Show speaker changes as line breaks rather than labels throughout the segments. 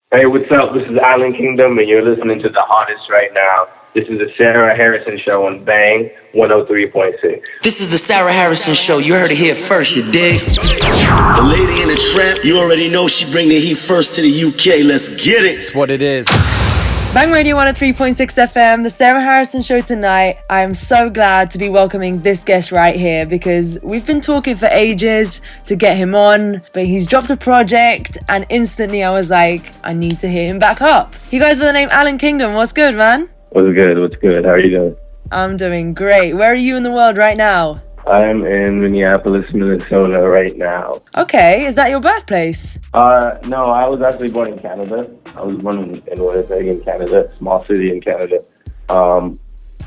Hey, what's up? This is Allan Kingdom, and you're listening to the hottest right now. This is the Sarah Harrison Show on Bang 103.6.
This is the Sarah Harrison Show. You heard it here first, you dig?
The lady in the trap, you already know she bring the heat first to the UK. Let's get it.
It's what it is.
Bang Radio 103.6 FM, the Sarah Harrison Show tonight. I'm so glad to be welcoming this guest right here because we've been talking for ages to get him on, but he's dropped a project and instantly I was like, I need to hear him back up. He goes by the name Allan Kingdom. What's good, man?
What's good? What's good? How are you doing?
I'm doing great. Where are you in the world right now?
I'm in Minneapolis, Minnesota right now.
Okay, is that your birthplace?
No, I was actually born in Canada. I was born in Winnipeg in Canada, small city in Canada.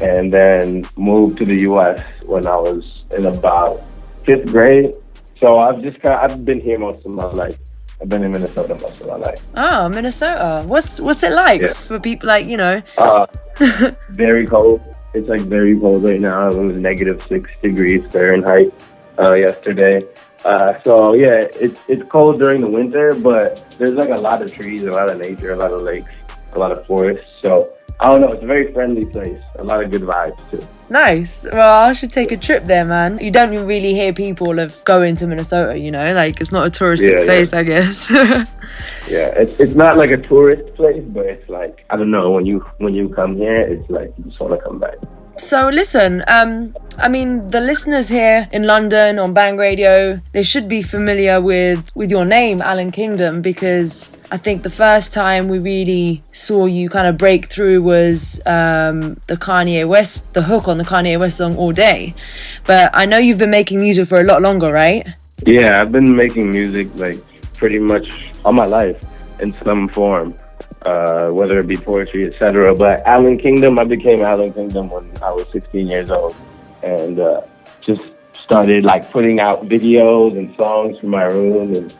And then moved to the U.S. when I was in about 5th grade. So I've been here most of my life. I've been in Minnesota most of my life.
Oh, Minnesota. What's it like for people like, you know?
Very cold. It's like very cold right now. It was -6 degrees Fahrenheit yesterday. So yeah, it's cold during the winter, but there's like a lot of trees, a lot of nature, a lot of lakes, a lot of forests. So I don't know, it's a very friendly place. A lot of good vibes too.
Nice. Well, I should take a trip there, man. You don't really hear people of going to Minnesota, you know? Like, it's not a touristic place, I guess.
Yeah, it's not like a tourist place, but it's like, I don't know, when you come here, it's like you just want to come back.
So listen, I mean, the listeners here in London on Bang Radio, they should be familiar with your name, Allan Kingdom, because I think the first time we really saw you kind of break through was the hook on the Kanye West song All Day. But I know you've been making music for a lot longer, right?
Yeah, I've been making music like pretty much all my life in some form. Whether it be poetry, etc. But Allan Kingdom, I became Allan Kingdom when I was 16 years old, and just started like putting out videos and songs from my room, and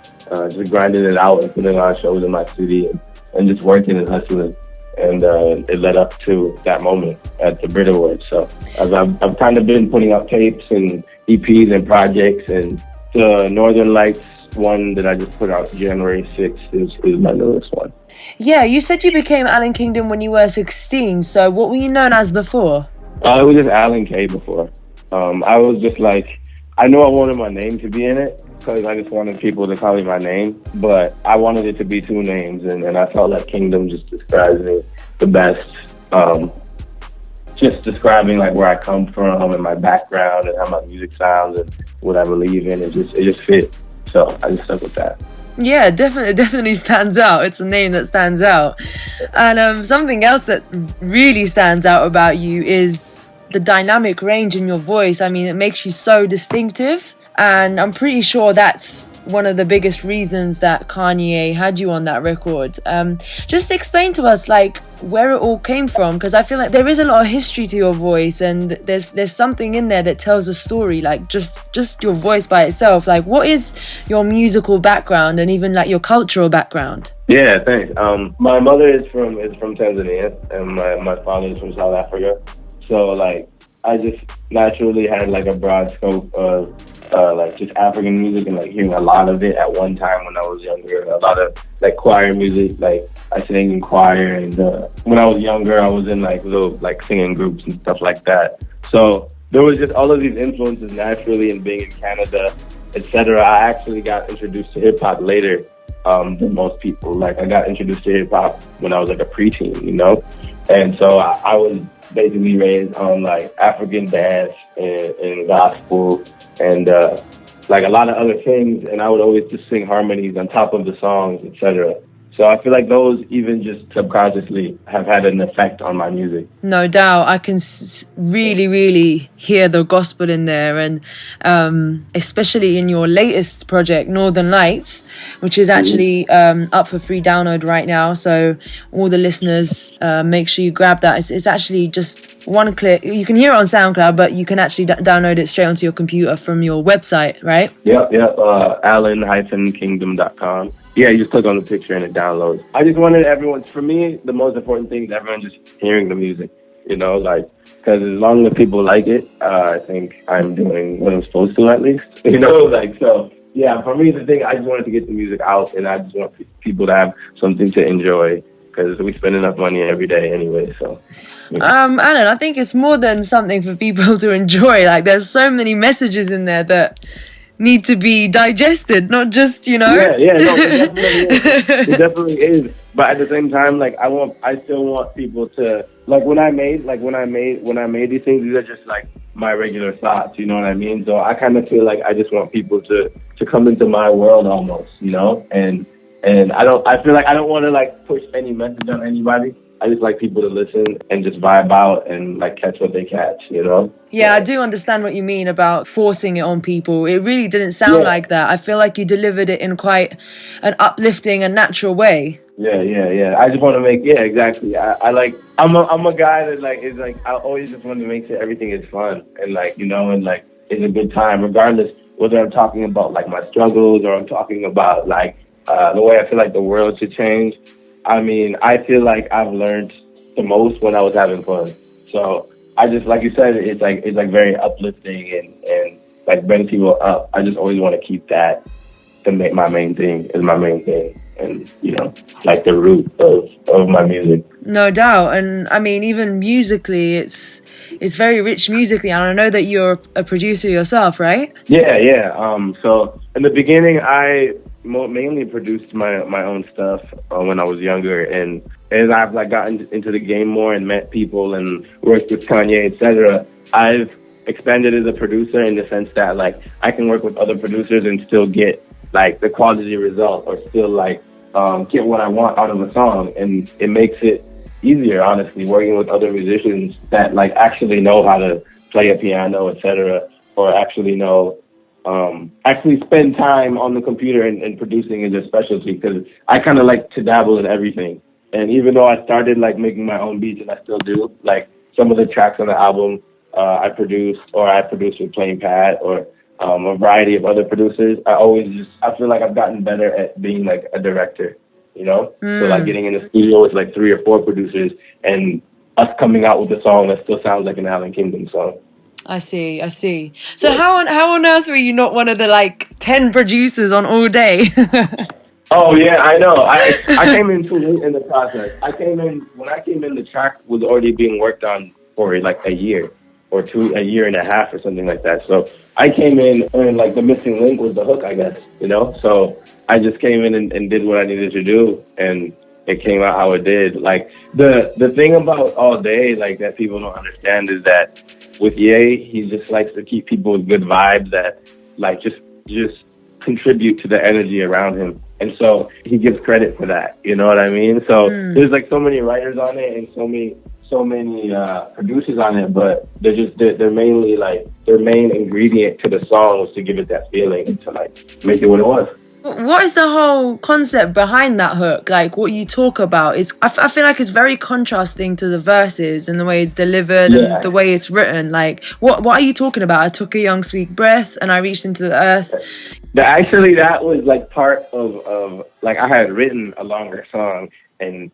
just grinding it out and putting on shows in my city, and just working and hustling. And it led up to that moment at the Brit Awards. So I've kind of been putting out tapes and EPs and projects, and the Northern Lights one that I just put out January 6th is my newest one.
Yeah, you said you became Allan Kingdom when you were 16, so what were you known as before?
It was just Allan K before. I was just like, I knew I wanted my name to be in it, because I just wanted people to call me my name, but I wanted it to be two names, and I felt like Kingdom just describes me the best. Just describing like where I come from and my background and how my music sounds and what I believe in, it just fit. So I just stuck with that.
Yeah, definitely stands out. It's a name that stands out. And something else that really stands out about you is the dynamic range in your voice. I mean, it makes you so distinctive. And I'm pretty sure that's one of the biggest reasons that Kanye had you on that record. Just explain to us like where it all came from, because I feel like there is a lot of history to your voice, and there's something in there that tells a story, like just your voice by itself. Like, what is your musical background and even like your cultural background?
Yeah, thanks. My mother is from Tanzania, and my father is from South Africa. So like I just naturally had like a broad scope of like just African music, and like hearing a lot of it at one time when I was younger. A lot of like choir music, like I sang in choir, and when I was younger I was in like little like singing groups and stuff like that. So there was just all of these influences naturally, and being in Canada, etc. I actually got introduced to hip hop later than most people. Like I got introduced to hip hop when I was like a preteen, you know, and so I was basically raised on like African dance and gospel and like a lot of other things, and I would always just sing harmonies on top of the songs, etc. So I feel like those even just subconsciously have had an effect on my music.
No doubt. I can really, really hear the gospel in there, and especially in your latest project, Northern Lights, which is actually up for free download right now. So all the listeners, make sure you grab that. It's actually just one click. You can hear it on SoundCloud, but you can actually download it straight onto your computer from your website, right? Yep.
ALLAN-KINGDOM.com. Yeah, you just click on the picture and it downloads. I just wanted everyone, for me, the most important thing is everyone just hearing the music, you know, like, because as long as people like it, I think I'm doing what I'm supposed to, at least, you know, like, so yeah, for me, the thing, I just wanted to get the music out, and I just want people to have something to enjoy, because we spend enough money every day anyway, so.
Allan, I think it's more than something for people to enjoy. Like, there's so many messages in there that need to be digested, not just, you know.
Yeah, no, it definitely is. It definitely is. But at the same time, like, I still want people to, like, when I made these things, these are just like my regular thoughts, you know what I mean? So I kind of feel like I just want people to come into my world almost, you know? And I feel like I don't want to like push any message on anybody. I just like people to listen and just vibe out and like catch what they catch, you know?
Yeah, I do understand what you mean about forcing it on people. It really didn't sound like that. I feel like you delivered it in quite an uplifting and natural way.
Yeah. I just want to make, exactly. I'm a guy that like is like, I always just want to make sure everything is fun and like, you know, and like it's a good time, regardless whether I'm talking about like my struggles or I'm talking about like the way I feel like the world should change. I mean, I feel like I've learned the most when I was having fun. So I just, like you said, it's like very uplifting and like bring people up. I just always want to keep that my main thing, and you know, like the root of my music.
No doubt. And I mean, even musically, it's very rich musically, and I know that you're a producer yourself, right?
Yeah. So in the beginning, I mainly produced my own stuff when I was younger, and as I've like gotten into the game more and met people and worked with Kanye, etc., I've expanded as a producer in the sense that like I can work with other producers and still get like the quality result, or still like get what I want out of a song, and it makes it easier, honestly, working with other musicians that like actually know how to play a piano, etc., or actually know actually spend time on the computer and producing is a specialty, because I kind of like to dabble in everything. And even though I started like making my own beats, and I still do, like some of the tracks on the album I produced with Plain Pat, or a variety of other producers. I feel like I've gotten better at being like a director, you know? So like getting in the studio with like 3 or 4 producers and us coming out with a song that still sounds like an Allan Kingdom song.
I see. So how on earth were you not one of the like 10 producers on All Day?
Oh yeah, I know. I came in too late in the process. When I came in, the track was already being worked on for like a year or two, a year and a half or something like that. So I came in and like the missing link was the hook, I guess, you know? So I just came in and did what I needed to do, and it came out how it did. Like the thing about All Day, like that people don't understand, is that with Ye, he just likes to keep people with good vibes that like just contribute to the energy around him. And so he gives credit for that, you know what I mean? So there's like so many writers on it and so many producers on it, but they're mainly like their main ingredient to the song was to give it that feeling and to like make it what it was.
What is the whole concept behind that hook? Like what you talk about is, I feel like it's very contrasting to the verses and the way it's delivered and the way it's written. Like what are you talking about? I took a young sweet breath and I reached into the earth.
Actually, that was like part of like I had written a longer song and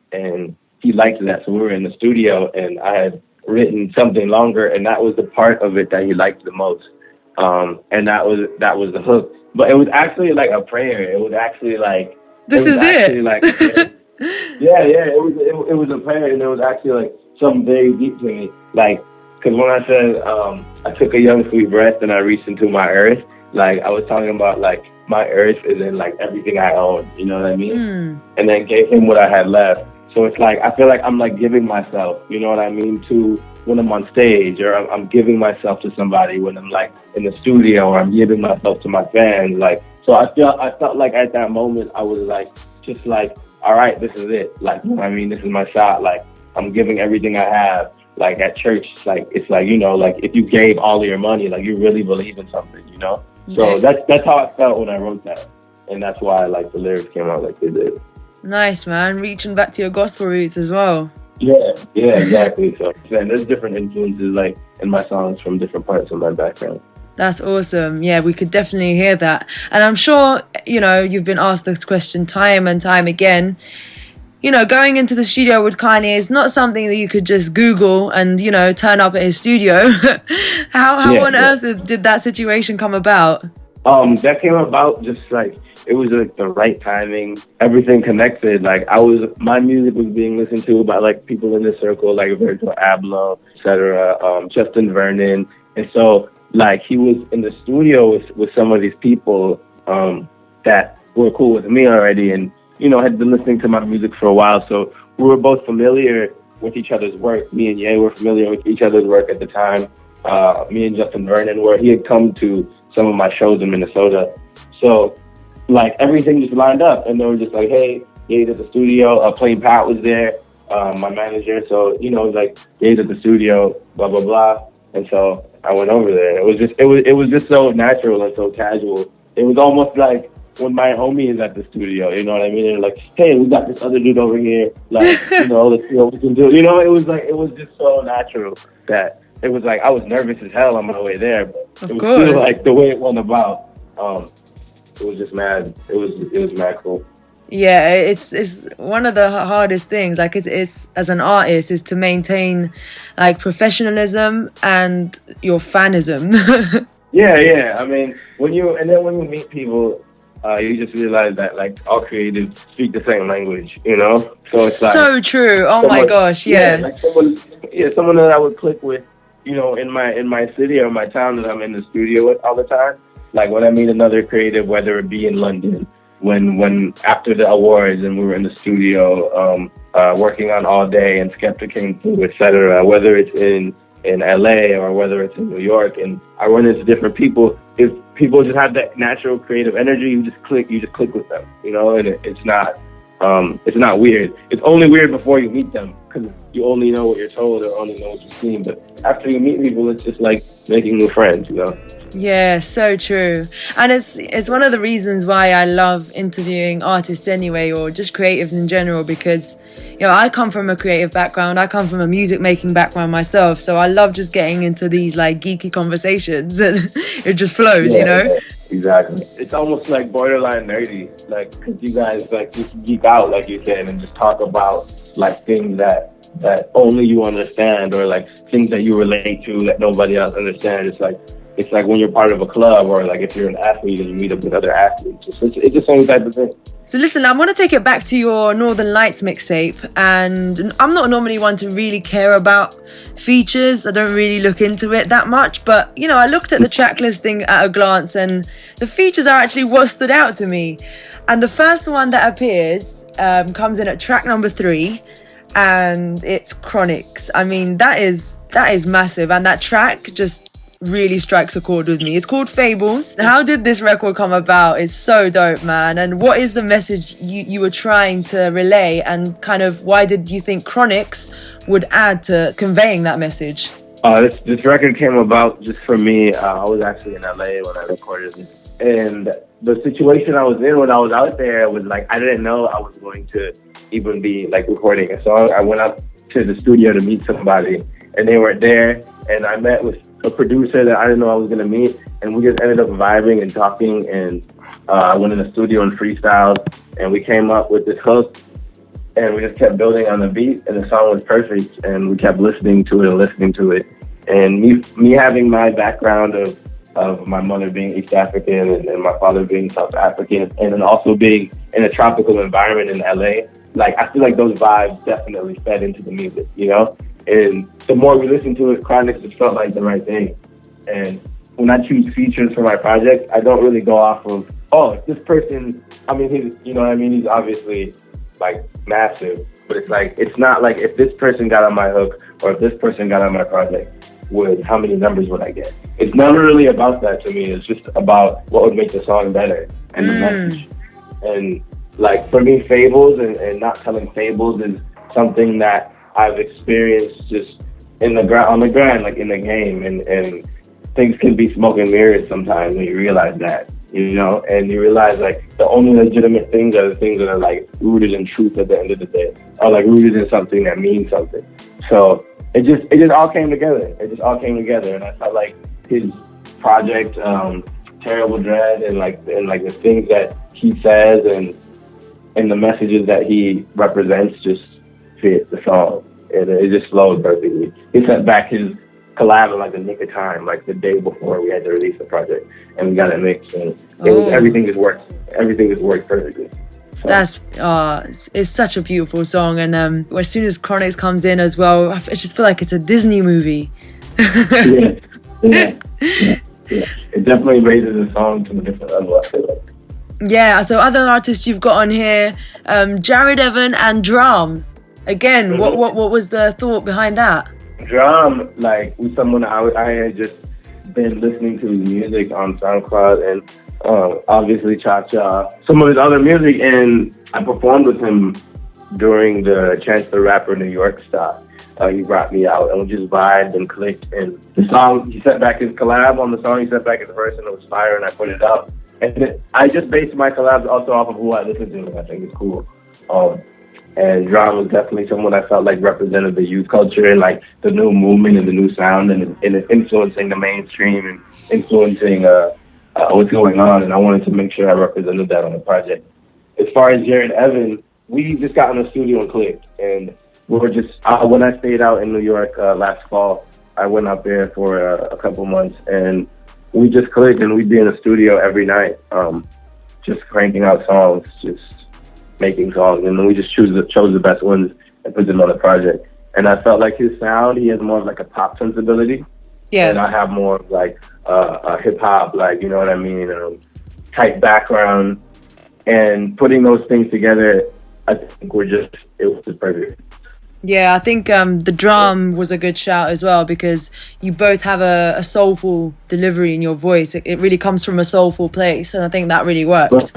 he liked that, so we were in the studio and I had written something longer, and that was the part of it that he liked the most. And that was the hook. But it was actually like a prayer. It was actually like
this is it.
Like, yeah. It was a prayer, and it was actually like something very deep to me. Like, because when I said I took a young sweet breath and I reached into my earth, like I was talking about like my earth is in like everything I own. You know what I mean? And then gave him what I had left. So it's like I feel like I'm like giving myself. You know what I mean? To when I'm on stage, or I'm giving myself to somebody when I'm like in the studio, or I'm giving myself to my fans. Like, so I felt like at that moment I was like, just like, all right, this is it. Like, you know what I mean? This is my shot. Like, I'm giving everything I have. Like at church, like it's like, you know, like if you gave all of your money, like you really believe in something, you know? So that's how I felt when I wrote that. And that's why like the lyrics came out like they did.
Nice, man. Reaching back to your gospel roots as well.
Yeah, exactly. So man, there's different influences like in my songs from different parts of my background.
That's awesome. Yeah, we could definitely hear that. And I'm sure, you know, you've been asked this question time and time again. You know, going into the studio with Kanye is not something that you could just Google and, you know, turn up at his studio. How on earth did that situation come about?
That came about just like it was like the right timing. Everything connected. Like my music was being listened to by like people in the circle, like Virgil Abloh, etc. Justin Vernon, and so like he was in the studio with some of these people that were cool with me already, and had been listening to my music for a while. So we were both familiar with each other's work. Me and Ye were familiar with each other's work at the time. Me and Justin Vernon were. He had come to some of my shows in Minnesota. So, like, everything just lined up. And they were just like, hey, Ye's at the studio. Plain Pat was there, my manager. So, like, Ye's at the studio, blah, blah, blah. And so I went over there. It was just so natural and so casual. It was almost like when my homie is at the studio, you know what I mean? They're like, hey, we got this other dude over here. Like, let's see what we can do. It was just so natural that it was like I was nervous as hell on my way there, but it was still like the way it went about. It was just mad. It was mad cool.
Yeah, it's one of the hardest things. Like it's as an artist is to maintain like professionalism and your fanism.
Yeah. I mean, when you meet people, you just realize that like all creatives speak the same language. So it's like
so true. Oh my gosh, yeah.
Like someone that I would click with. In my city or my town that I'm in the studio with all the time. Like when I meet another creative, whether it be in London, when after the awards and we were in the studio working on All Day and Skepta came through, etc. Whether it's in LA or whether it's in New York, and I run into different people. If people just have that natural creative energy, you just click with them, and it's not weird. It's only weird before you meet them because you only know what you're told or only know what you've seen. But after you meet people, it's just like making new friends,
Yeah, so true. And it's one of the reasons why I love interviewing artists anyway, or just creatives in general, because I come from a creative background. I come from a music making background myself, so I love just getting into these like geeky conversations and it just flows.
Yeah, exactly. It's almost like borderline nerdy, like because you guys like just geek out, like you said, and just talk about like things that only you understand, or like things that you relate to that nobody else understands. It's like when you're part of a club, or like if you're an athlete and you meet up with other athletes. It's the same type of thing.
So listen, I want to take it back to your Northern Lights mixtape, and I'm not normally one to really care about features. I don't really look into it that much, but I looked at the track listing at a glance, and the features are actually what stood out to me. And the first one that appears comes in at track number 3, and it's Chronixx. I mean, that is massive, and that track just really strikes a chord with me. It's called Fables. How did this record come about? It's so dope, man. And what is the message you were trying to relay, and kind of why did you think Chronixx would add to conveying that message?
This record came about just for me. I was actually in LA when I recorded it, and the situation I was in when I was out there was like I didn't know I was going to even be like recording a song. I went up to the studio to meet somebody, and they weren't there. And I met with a producer that I didn't know I was going to meet, and we just ended up vibing and talking, and I went in the studio and freestyled, and we came up with this hook, and we just kept building on the beat, and the song was perfect, and we kept listening to it, and me having my background of my mother being East African and my father being South African, and then also being in a tropical environment in LA, like I feel like those vibes definitely fed into the music, And the more we listened to it, Chronixx just felt like the right thing. And when I choose features for my project, I don't really go off of, this person, he's obviously like massive, but it's like, it's not like if this person got on my hook or if this person got on my project, how many numbers would I get? It's never really about that to me. It's just about what would make the song better and the message. And like for me, fables and not telling fables is something that I've experienced just on the grind, like in the game, and things can be smoke and mirrors sometimes when you realize that, and you realize like the only legitimate things are the things that are like rooted in truth at the end of the day, or like rooted in something that means something. So it just all came together. And I felt like his project, Terrible Dread, and the things that he says and the messages that he represents just fit the song, and it just flowed perfectly. He sent back his collab in like the nick of time, like the day before we had to release the project, and we got it mixed, and it was everything just worked. Everything just worked perfectly. So.
That's it's such a beautiful song, and as soon as Chronixx comes in as well, I just feel like it's a Disney movie.
Yeah. It definitely raises the song to a different level, I feel like.
Yeah, so other artists you've got on here, Jared Evan and D.R.A.M. Again, what was the thought behind that?
D.R.A.M, like, was someone I had just been listening to his music on SoundCloud, and obviously Cha-Cha, some of his other music, and I performed with him during the Chance the Rapper New York stop. He brought me out, and we just vibed and clicked, and the song, he sent back his collab on the song, he sent back his verse, and it was fire, and I put it out. And I just based my collabs also off of who I listen to, and I think it's cool. And D.R.A.M was definitely someone I felt like represented the youth culture and like the new movement and the new sound, and influencing the mainstream and influencing what's going on. And I wanted to make sure I represented that on the project. As far as Jared Evan, we just got in the studio and clicked. And we were just, when I stayed out in New York last fall, I went up there for a couple months, and we just clicked, and we'd be in the studio every night, just cranking out songs, just making songs, and then we just chose the best ones and put them on the project. And I felt like his sound, he has more of like a pop sensibility.
Yeah.
And I have more of like a hip hop, like, you know what I mean, type background. And putting those things together, I think it was just perfect.
Yeah, I think the D.R.A.M was a good shout as well, because you both have a soulful delivery in your voice. It really comes from a soulful place, and I think that really worked.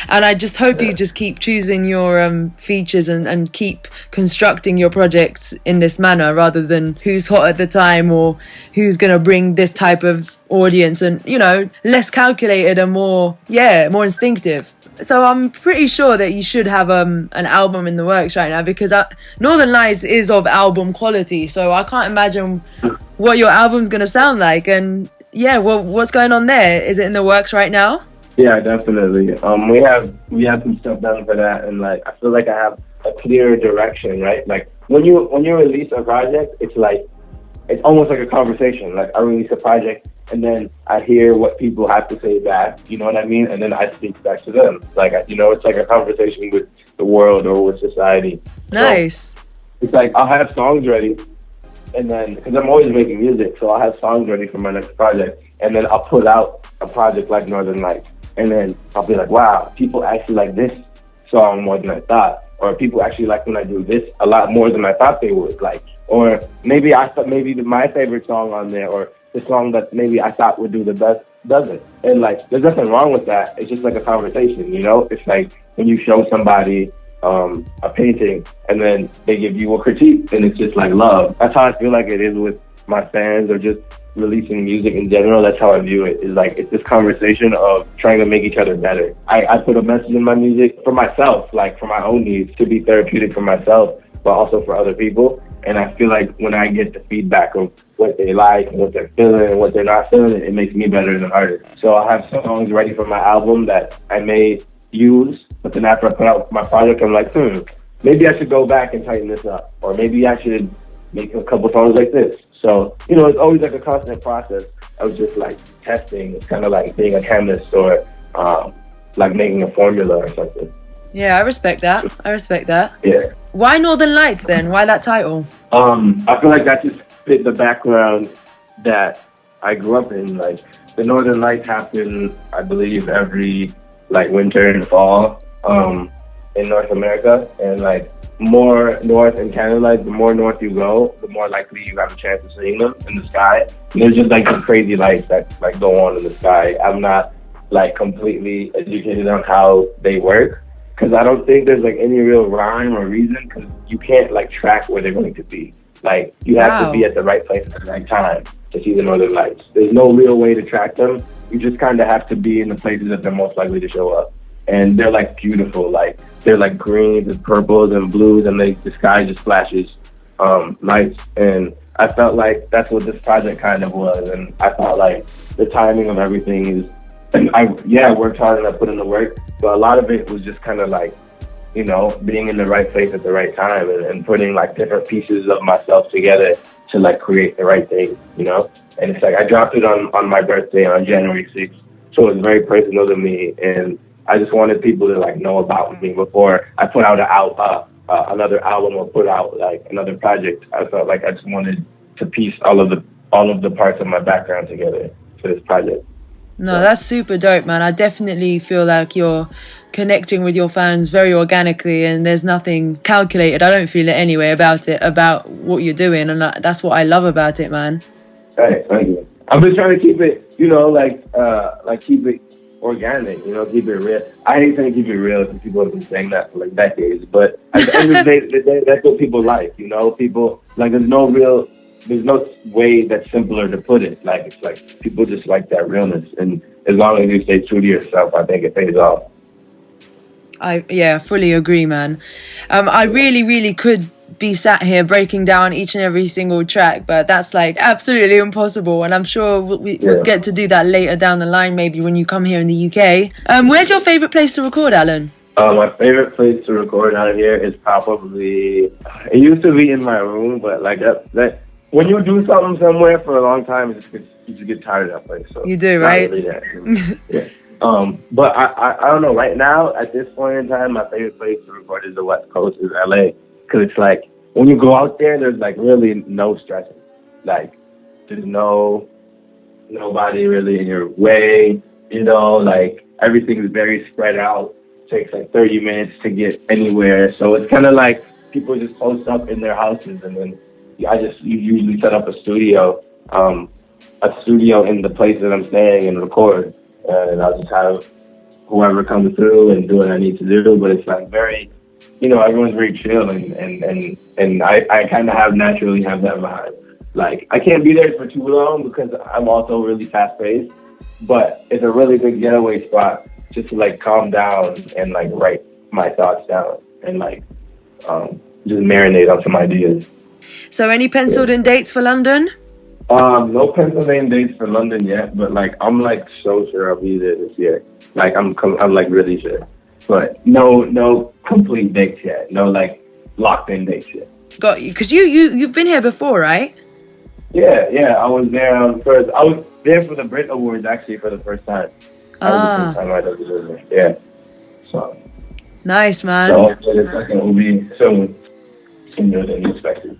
And I just hope you just keep choosing your features and keep constructing your projects in this manner, rather than who's hot at the time or who's going to bring this type of audience, and, you know, less calculated and more instinctive. So I'm pretty sure that you should have an album in the works right now, because Northern Lights is of album quality. So I can't imagine what your album's going to sound like. And yeah, what's going on there? Is it in the works right now?
Yeah, definitely. We have some stuff done for that, and like I feel like I have a clear direction, right? Like when you release a project, it's almost like a conversation. Like I release a project, and then I hear what people have to say back, you know what I mean? And then I speak back to them. Like, it's like a conversation with the world or with society.
Nice.
So it's like I'll have songs ready, and then, because I'm always making music, so I'll have songs ready for my next project, and then I'll put out a project like Northern Lights. And then I'll be like, wow, people actually like this song more than I thought. Or people actually like when I do this a lot more than I thought they would. Like, or maybe I thought my favorite song on there, or the song that maybe I thought would do the best doesn't. And like, there's nothing wrong with that. It's just like a conversation, you know? It's like when you show somebody a painting and then they give you a critique, and it's just like love. That's how I feel like it is with my fans, or just releasing music in general. That's how I view it. Is like, it's this conversation of trying to make each other better. I put a message in my music for myself, like for my own needs, to be therapeutic for myself, but also for other people. And I feel like when I get the feedback of what they like and what they're feeling and what they're not feeling, it makes me better as an artist. So I have songs ready for my album that I may use, but then after I put out my project, I'm like, maybe I should go back and tighten this up, or maybe I should make a couple songs like this. So, you know, it's always like a constant process of just like testing. It's kind of like being a chemist, or like making a formula or something.
Yeah, I respect that.
Yeah.
Why Northern Lights then? Why that title?
I feel like that just fit the background that I grew up in. Like, the Northern Lights happen, I believe, every like winter and fall in North America, and like more north in Canada, like the more north you go, the more likely you have a chance of seeing them in the sky. And there's just like some crazy lights that like go on in the sky. I'm not like completely educated on how they work, because I don't think there's like any real rhyme or reason, because you can't like track where they're going to be. Like, you have to be at the right place at the right time to see the Northern Lights. There's no real way to track them. You just kind of have to be in the places that they're most likely to show up. And they're like beautiful, like they're like greens and purples and blues, and the sky just flashes lights. And I felt like that's what this project kind of was. And I felt like the timing of everything is, and I worked hard and I put in the work, but a lot of it was just kind of like, you know, being in the right place at the right time, and putting like different pieces of myself together to like create the right thing, you know. And it's like I dropped it on my birthday on January 6th, so it's very personal to me, and I just wanted people to like know about me before I put out another album or put out like another project. I felt like I just wanted to piece all of the parts of my background together for this project.
No, that's super dope, man. I definitely feel like you're connecting with your fans very organically, and there's nothing calculated. I don't feel it anyway about what you're doing, and that's what I love about it, man.
Hey, thank you. I've been trying to keep it, you know, like keep it organic, you know, keep it real. I hate saying keep it real because people have been saying that for like decades, but at the end of the day, that's what people like, you know. People like there's no way that's simpler to put it. Like it's like people just like that realness, and as long as you stay true to yourself, I think it pays off.
I fully agree, man. I really could be sat here breaking down each and every single track, but that's like absolutely impossible, and I'm sure we'll get to do that later down the line, maybe when you come here in the UK. Where's your favorite place to record, Allan?
My favorite place to record out here is probably, it used to be in my room, but like that when you do something somewhere for a long time, you just get tired of that place. So
you do, right?
Really yeah. But I don't know. Right now, at this point in time, my favorite place to record is the West Coast, is LA, because it's like when you go out there, there's like really no stressing. Like there's nobody really in your way. You know, like everything is very spread out. It takes like 30 minutes to get anywhere, so it's kind of like people just post up in their houses, and then you usually set up a studio in the place that I'm staying and record. And I'll just have whoever comes through and do what I need to do. But it's like very, you know, everyone's very chill, and I kind of naturally have that vibe. Like I can't be there for too long because I'm also really fast paced, but it's a really good getaway spot just to like calm down and like write my thoughts down and like just marinate on some ideas.
So any penciled in dates for London?
No Pennsylvania dates for London yet, but like I'm like so sure I'll be there this year. Like I'm like really sure, but no complete dates yet. No like locked in dates yet.
Got you, because you've been here before, right?
Yeah. I was there first. I was there for the Brit Awards actually for the first time. That was the first time I'd ever been there. Yeah. So
nice, man.
So hopefully the second will be sooner than expected.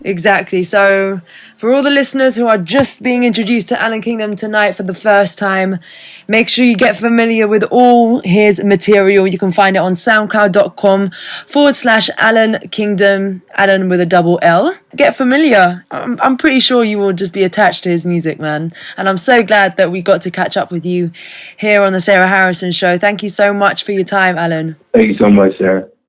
Exactly. So for all the listeners who are just being introduced to Allan Kingdom tonight for the first time, make sure you get familiar with all his material. You can find it on soundcloud.com/Allan Kingdom, Allan with a double L. Get familiar. I'm pretty sure you will just be attached to his music, man. And I'm so glad that we got to catch up with you here on the Sarah Harrison Show. Thank you so much for your time, Allan.
Thank you so much, Sarah.